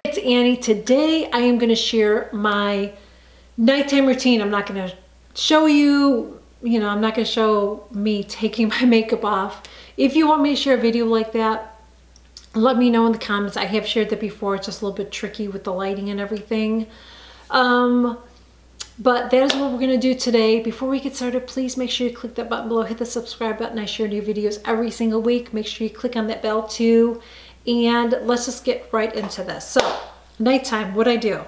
It's Annie. Today I am going to share my nighttime routine. I'm not going to show you, I'm not going to show me taking my makeup off. If you want me to share a video like that, let me know in the comments. I have shared that before. It's just a little bit tricky with the lighting and everything. But that is what we're going to do today. Before we get started, please make sure you click that button below, hit the subscribe button. I share new videos every single week. Make sure you click on that bell too. And let's just get right into this. So, nighttime, what I do.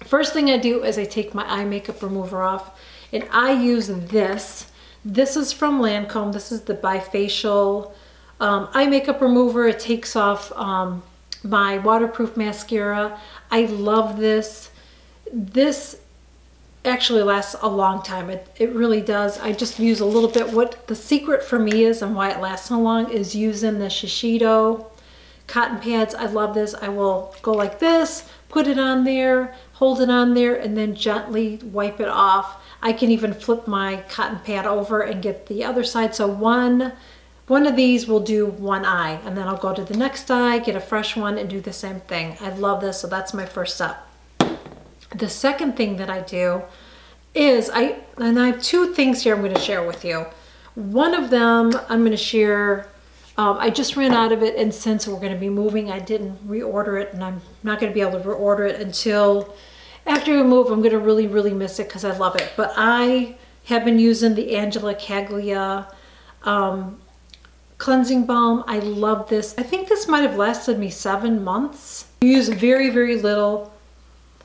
First thing I do is I take my eye makeup remover off, and I use this. This is from Lancome. This is the bifacial eye makeup remover. It takes off my waterproof mascara. I love this. This actually lasts a long time. It really does. I just use a little bit. What the secret for me is and why it lasts so long is using the Shiseido cotton pads. I love this. I will go like this, put it on there, hold it on there, and then gently wipe it off. I can even flip my cotton pad over and get the other side. So one of these will do one eye, and then I'll go to the next eye, get a fresh one, and do the same thing. I love this, so that's my first step. The second thing that I do is I have two things here I'm going to share with you. One of them I'm going to share. I just ran out of it, and since we're going to be moving, I didn't reorder it, and I'm not going to be able to reorder it until after we move. I'm going to really miss it because I love it. But I have been using the Angela Caglia cleansing balm. I love this. I think this might have lasted me 7 months. I use very little.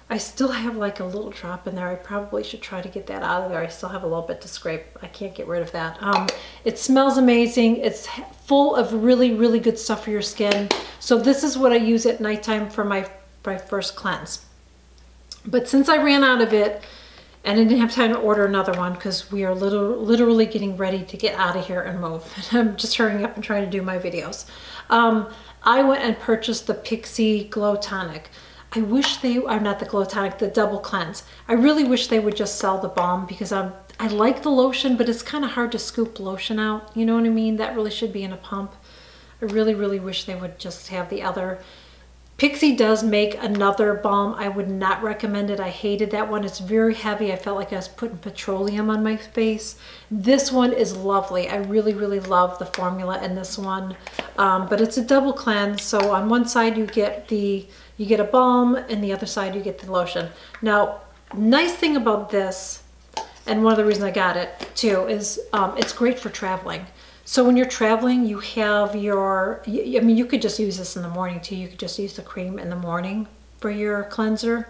I still have like a little drop in there. I probably should try to get that out of there. I still have a little bit to scrape. I can't get rid of that. It smells amazing. It's full of really good stuff for your skin. So this is what I use at nighttime for my first cleanse. But since I ran out of it and I didn't have time to order another one because we are literally getting ready to get out of here and move. And I'm just hurrying up and trying to do my videos. I went and purchased the Pixie Glow Tonic. I wish they are not the Glow Tonic, the Double Cleanse. I really wish they would just sell the balm because I like the lotion, but it's kind of hard to scoop lotion out. You know what I mean? That really should be in a pump. I really wish they would just have the other. Pixie does make another balm. I would not recommend it. I hated that one. It's very heavy. I felt like I was putting petroleum on my face. This one is lovely. I really love the formula in this one. But it's a double cleanse. So on one side you get a balm, and the other side you get the lotion. Now, nice thing about this, and one of the reasons I got it too, is it's great for traveling. So when you're traveling, you have you could just use this in the morning too. You could just use the cream in the morning for your cleanser.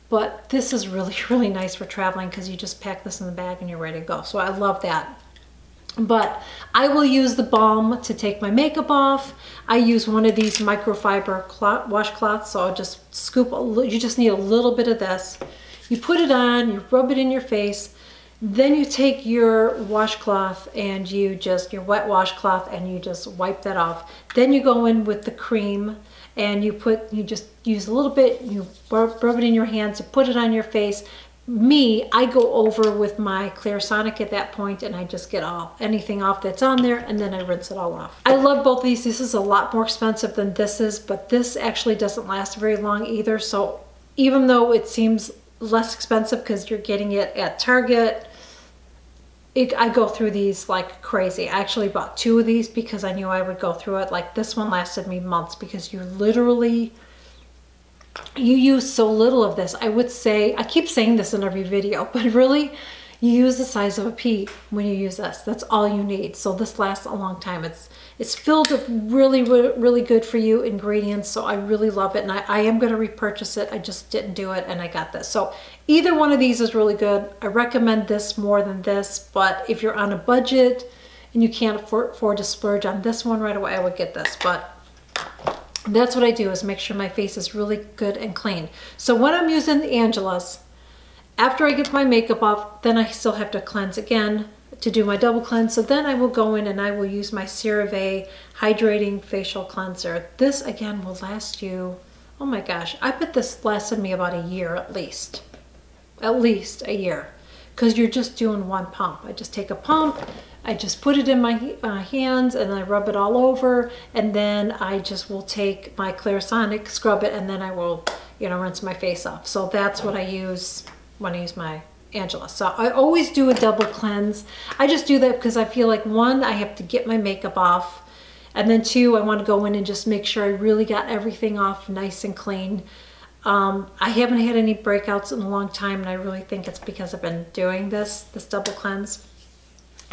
But this is really nice for traveling because you just pack this in the bag and you're ready to go. So I love that. But I will use the balm to take my makeup off. I use one of these microfiber washcloths, so I'll just scoop you just need a little bit of this. You put it on, you rub it in your face, then you take your washcloth and your wet washcloth, and you just wipe that off. Then you go in with the cream and you just use a little bit, you rub it in your hands, you put it on your face. I go over with my Clarisonic at that point, and I just get anything off that's on there, and then I rinse it all off. I love both these. This is a lot more expensive than this is, but this actually doesn't last very long either. So even though it seems less expensive because you're getting it at Target, I go through these like crazy. I actually bought 2 of these because I knew I would go through it. Like this one lasted me months because you use so little of this. I would say, I keep saying this in every video, but really you use the size of a pea when you use this. That's all you need. So this lasts a long time. It's filled with really good for you ingredients. So I really love it, and I am going to repurchase it. I just didn't do it, and I got this. So either one of these is really good. I recommend this more than this, but if you're on a budget and you can't afford to splurge on this one right away, I would get this. But that's what I do, is make sure my face is really good and clean. So when I'm using the Angela's, after I get my makeup off, then I still have to cleanse again to do my double cleanse. So then I will go in and I will use my CeraVe Hydrating Facial Cleanser. This again will last you, oh my gosh, I bet this lasted me about a year at least a year, because you're just doing one pump. I just take a pump, I just put it in my hands and I rub it all over, and then I just will take my Clarisonic, scrub it, and then I will, you know, rinse my face off. So that's what I use when I use my Angela. So I always do a double cleanse. I just do that because I feel like, one, I have to get my makeup off, and then two, I want to go in and just make sure I really got everything off nice and clean. I haven't had any breakouts in a long time, and I really think it's because I've been doing this double cleanse.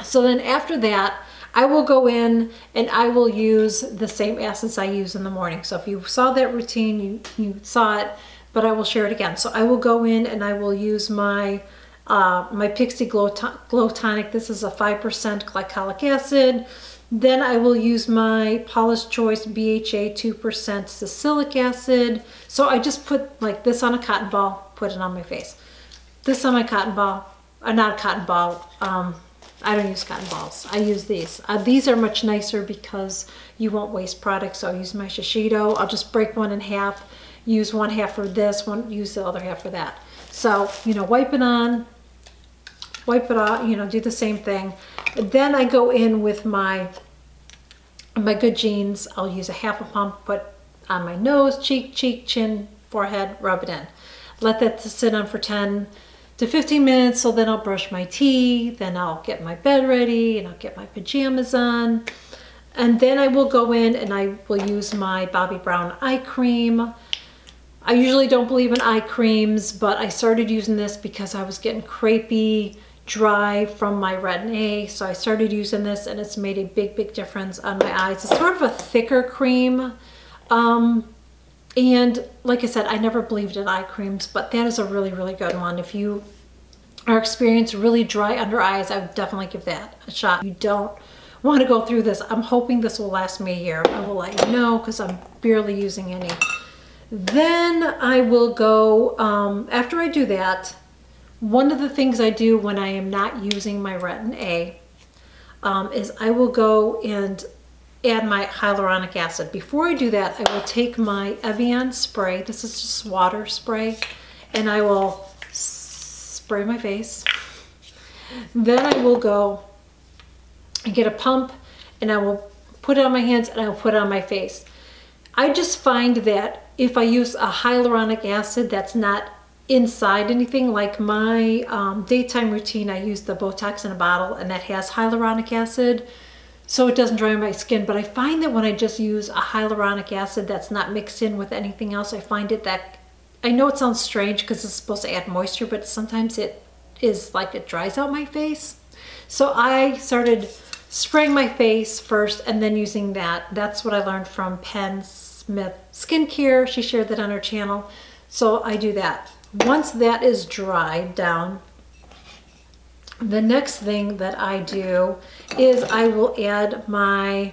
So then after that, I will go in and I will use the same acids I use in the morning. So if you saw that routine, you saw it, but I will share it again. So I will go in and I will use my my Pixie Glow Tonic. This is a 5% glycolic acid. Then I will use my Paula's Choice BHA 2% salicylic acid. So I just put like this on a cotton ball, put it on my face. This on my cotton ball, not a cotton ball. I don't use cotton balls. I use these. These are much nicer because you won't waste products. So I'll use my Shiseido. I'll just break one in half, use one half for this, use the other half for that. So, you know, wipe it on, wipe it off, you know, do the same thing. Then I go in with my Good Genes. I'll use a half a pump, put on my nose, cheek, chin, forehead, rub it in. Let that sit on for 10 to 15 minutes. So then I'll brush my teeth, then I'll get my bed ready, and I'll get my pajamas on. And then I will go in and I will use my Bobbi Brown eye cream. I usually don't believe in eye creams, but I started using this because I was getting crepey, dry from my Retin-A. So I started using this and it's made a big difference on my eyes. It's sort of a thicker cream. And like I said, I never believed in eye creams, but that is a really good one. If you are experiencing really dry under eyes, I would definitely give that a shot. You don't want to go through this. I'm hoping this will last me a year. I will let you know because I'm barely using any. Then I will go, after I do that, one of the things I do when I am not using my Retin-A is I will go and add my hyaluronic acid. Before I do that, I will take my Evian spray. This is just water spray, and I will spray my face. Then I will go and get a pump and I will put it on my hands and I will put it on my face. I just find that if I use a hyaluronic acid that's not inside anything, like my daytime routine, I use the Botox in a bottle and that has hyaluronic acid, so it doesn't dry my skin. But I find that when I just use a hyaluronic acid that's not mixed in with anything else, I find it that, I know it sounds strange because it's supposed to add moisture, but sometimes it is like it dries out my face. So I started spraying my face first and then using that. That's what I learned from Penn Smith Skincare. She shared that on her channel. So I do that. Once that is dried down, the next thing that I do is I will add my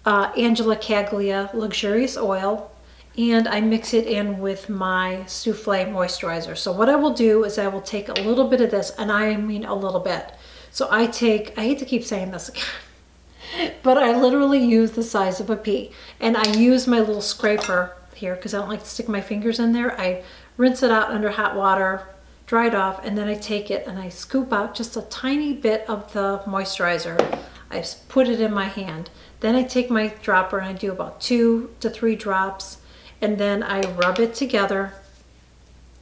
Angela Caglia Luxurious Oil, and I mix it in with my Souffle Moisturizer. So what I will do is I will take a little bit of this, and I mean a little bit. So I hate to keep saying this again, but I literally use the size of a pea, and I use my little scraper here because I don't like to stick my fingers in there. I rinse it out under hot water, dry it off, and then I take it and I scoop out just a tiny bit of the moisturizer. I put it in my hand. Then I take my dropper and I do about 2 to 3 drops, and then I rub it together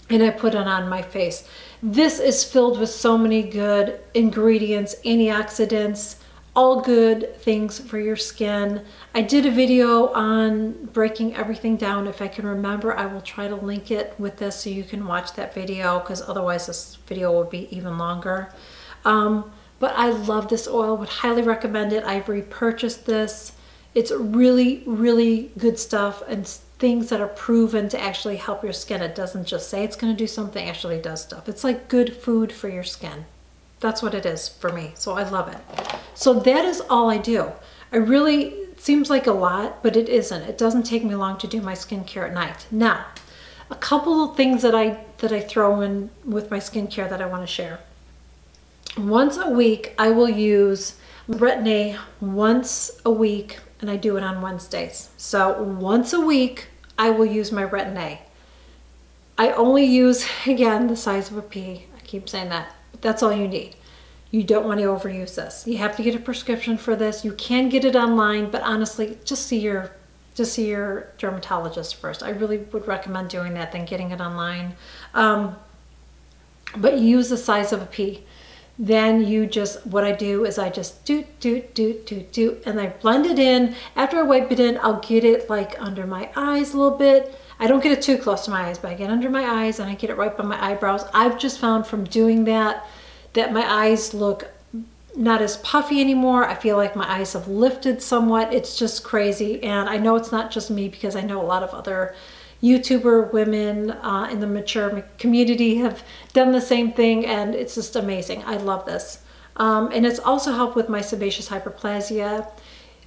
and I put it on my face. This is filled with so many good ingredients, antioxidants, all good things for your skin. I did a video on breaking everything down. If I can remember, I will try to link it with this so you can watch that video, because otherwise this video will be even longer. But I love this oil, would highly recommend it. I've repurchased this. It's really good stuff and things that are proven to actually help your skin. It doesn't just say it's going to do something, it actually does stuff. It's like good food for your skin. That's what it is for me. So I love it. So that is all I do. It seems like a lot, but it isn't. It doesn't take me long to do my skincare at night. Now, a couple of things that I throw in with my skincare that I want to share. Once a week, I will use Retin-A once a week, and I do it on Wednesdays. So once a week, I will use my Retin-A. I only use, again, the size of a pea. I keep saying that, but that's all you need. you don't want to overuse this. You have to get a prescription for this. You can get it online, but honestly, just see your dermatologist first. I really would recommend doing that than getting it online. But use the size of a pea. Then you just, what I do is I just do, and I blend it in. After I wipe it in, I'll get it like under my eyes a little bit. I don't get it too close to my eyes, but I get under my eyes and I get it right by my eyebrows. I've just found from doing that, that my eyes look not as puffy anymore. I feel like my eyes have lifted somewhat. It's just crazy. And I know it's not just me, because I know a lot of other YouTuber women in the mature community have done the same thing, and it's just amazing. I love this. And it's also helped with my sebaceous hyperplasia.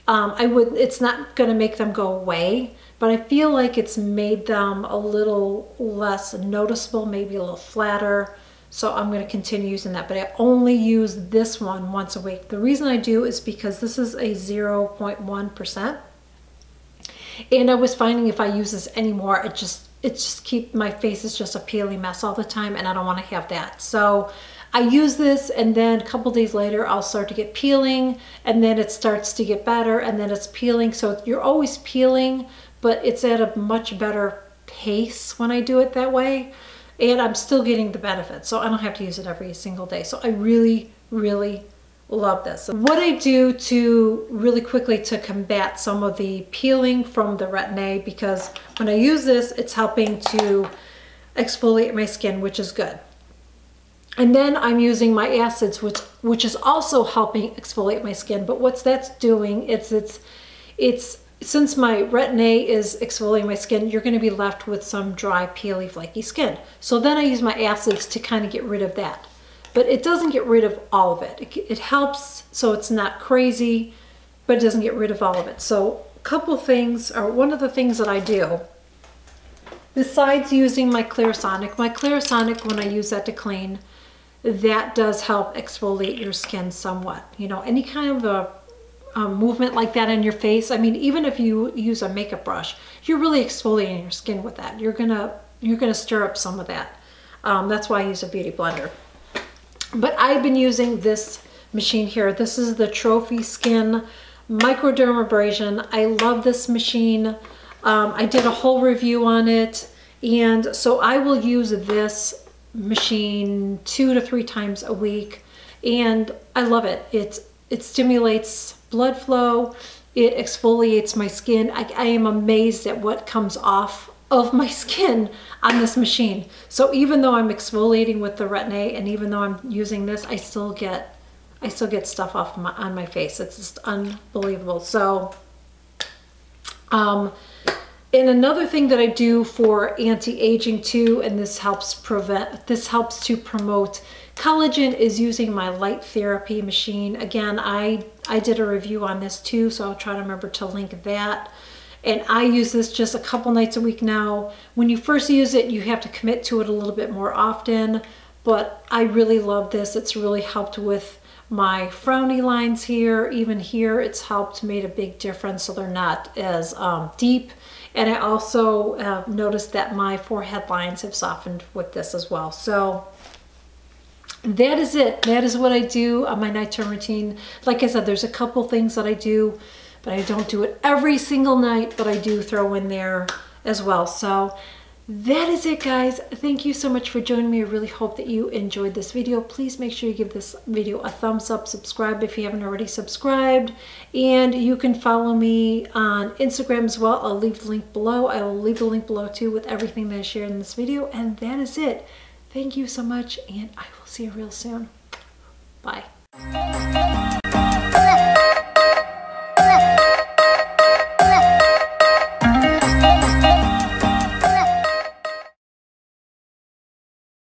It's not going to make them go away, but I feel like it's made them a little less noticeable, maybe a little flatter. So I'm going to continue using that, but I only use this one once a week. The reason I do is because this is a 0.1%. And I was finding if I use this anymore, it just my face is just a peely mess all the time, and I don't want to have that. So I use this, and then a couple days later I'll start to get peeling, and then it starts to get better, and then it's peeling. So you're always peeling, but it's at a much better pace when I do it that way. And I'm still getting the benefits, so I don't have to use it every single day. So I really, really love this. What I do to really quickly to combat some of the peeling from the Retin-A, because when I use this, it's helping to exfoliate my skin, which is good. And then I'm using my acids, which is also helping exfoliate my skin. But what that's doing, it's since my Retin-A is exfoliating my skin, you're going to be left with some dry, peely, flaky skin. So then I use my acids to kind of get rid of that. But it doesn't get rid of all of it. It helps so it's not crazy, but it doesn't get rid of all of it. So a couple things, or one of the things that I do, besides using my Clarisonic, when I use that to clean, that does help exfoliate your skin somewhat. You know, any kind of a movement like that in your face. I mean, even if you use a makeup brush, you're really exfoliating your skin with that. You're gonna stir up some of that. That's why I use a beauty blender. But I've been using this machine here. This is the Trophy Skin Microdermabrasion. I love this machine. I did a whole review on it, and so I will use this machine 2 to 3 times a week, and I love it. It stimulates blood flow. It exfoliates my skin. I am amazed at what comes off of my skin on this machine. So even though I'm exfoliating with the Retin-A, and even though I'm using this, I still get stuff off on my face. It's just unbelievable. So and another thing that I do for anti-aging too, and this helps to promote collagen, is using my light therapy machine. Again, I did a review on this too, so I'll try to remember to link that. And I use this just a couple nights a week now. When you first use it, you have to commit to it a little bit more often, but I really love this. It's really helped with my frowny lines here. Even here, it's helped, made a big difference, so they're not as deep. And I also noticed that my forehead lines have softened with this as well. So that is it. That is what I do on my nighttime routine. Like I said, there's a couple things that I do, but I don't do it every single night, but I do throw in there as well. So that is it, guys. Thank you so much for joining me. I really hope that you enjoyed this video. Please make sure you give this video a thumbs up, subscribe if you haven't already subscribed, and you can follow me on Instagram as well. I'll leave the link below. I will leave the link below too with everything that I shared in this video, and that is it. Thank you so much, and I will see you real soon. Bye.